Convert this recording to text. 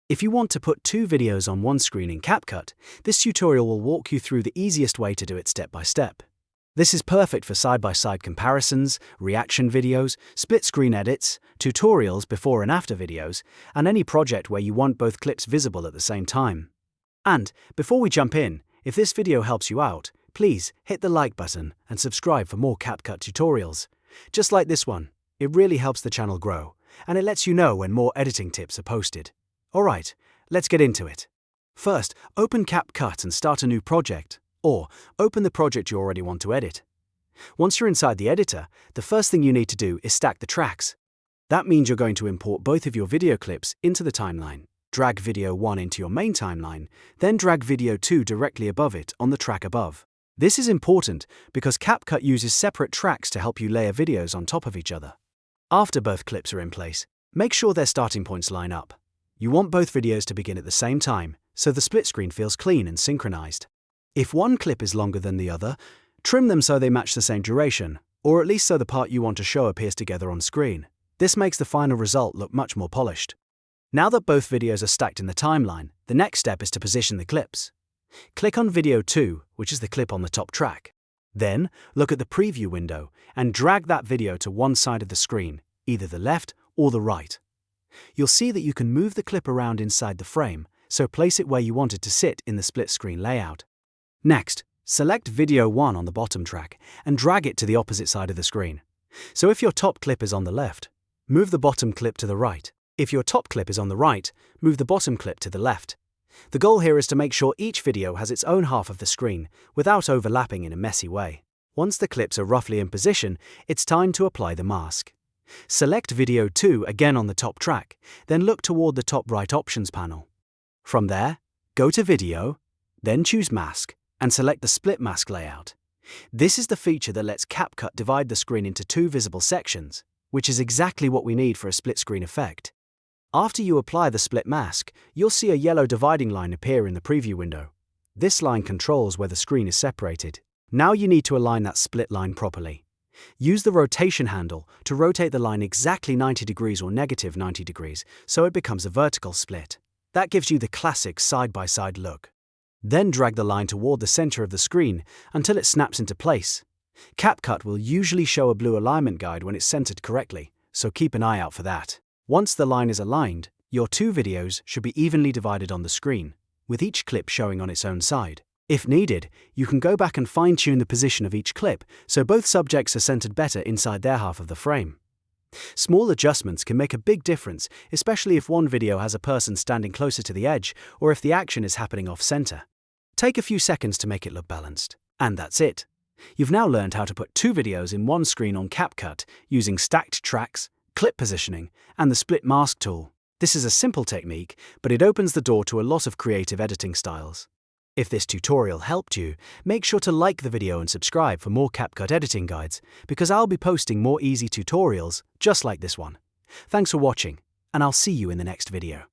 If you want to put two videos on one screen in CapCut, this tutorial will walk you through the easiest way to do it step by step. This is perfect for side-by-side comparisons, reaction videos, split-screen edits, tutorials before and after videos, and any project where you want both clips visible at the same time. And, before we jump in, if this video helps you out, please hit the like button and subscribe for more CapCut tutorials. Just like this one, it really helps the channel grow, and it lets you know when more editing tips are posted. Alright, let's get into it. First, open CapCut and start a new project, or open the project you already want to edit. Once you're inside the editor, the first thing you need to do is stack the tracks. That means you're going to import both of your video clips into the timeline, drag video 1 into your main timeline, then drag video 2 directly above it on the track above. This is important because CapCut uses separate tracks to help you layer videos on top of each other. After both clips are in place, make sure their starting points line up. You want both videos to begin at the same time, so the split screen feels clean and synchronized. If one clip is longer than the other, trim them so they match the same duration, or at least so the part you want to show appears together on screen. This makes the final result look much more polished. Now that both videos are stacked in the timeline, the next step is to position the clips. Click on video 2, which is the clip on the top track. Then, look at the preview window and drag that video to one side of the screen, either the left or the right. You'll see that you can move the clip around inside the frame, so place it where you want it to sit in the split screen layout. Next, select video 1 on the bottom track and drag it to the opposite side of the screen. So if your top clip is on the left, move the bottom clip to the right. If your top clip is on the right, move the bottom clip to the left. The goal here is to make sure each video has its own half of the screen without overlapping in a messy way. Once the clips are roughly in position, it's time to apply the mask. Select video 2 again on the top track, then look toward the top right options panel. From there, go to Video, then choose Mask, and select the Split Mask layout. This is the feature that lets CapCut divide the screen into two visible sections, which is exactly what we need for a split screen effect. After you apply the split mask, you'll see a yellow dividing line appear in the preview window. This line controls where the screen is separated. Now you need to align that split line properly. Use the rotation handle to rotate the line exactly 90 degrees or negative 90 degrees so it becomes a vertical split. That gives you the classic side-by-side look. Then drag the line toward the center of the screen until it snaps into place. CapCut will usually show a blue alignment guide when it's centered correctly, so keep an eye out for that. Once the line is aligned, your two videos should be evenly divided on the screen, with each clip showing on its own side. If needed, you can go back and fine-tune the position of each clip so both subjects are centered better inside their half of the frame. Small adjustments can make a big difference, especially if one video has a person standing closer to the edge or if the action is happening off-center. Take a few seconds to make it look balanced. And that's it. You've now learned how to put two videos in one screen on CapCut using stacked tracks, clip positioning, and the split mask tool. This is a simple technique, but it opens the door to a lot of creative editing styles. If this tutorial helped you, make sure to like the video and subscribe for more CapCut editing guides, because I'll be posting more easy tutorials just like this one. Thanks for watching, and I'll see you in the next video.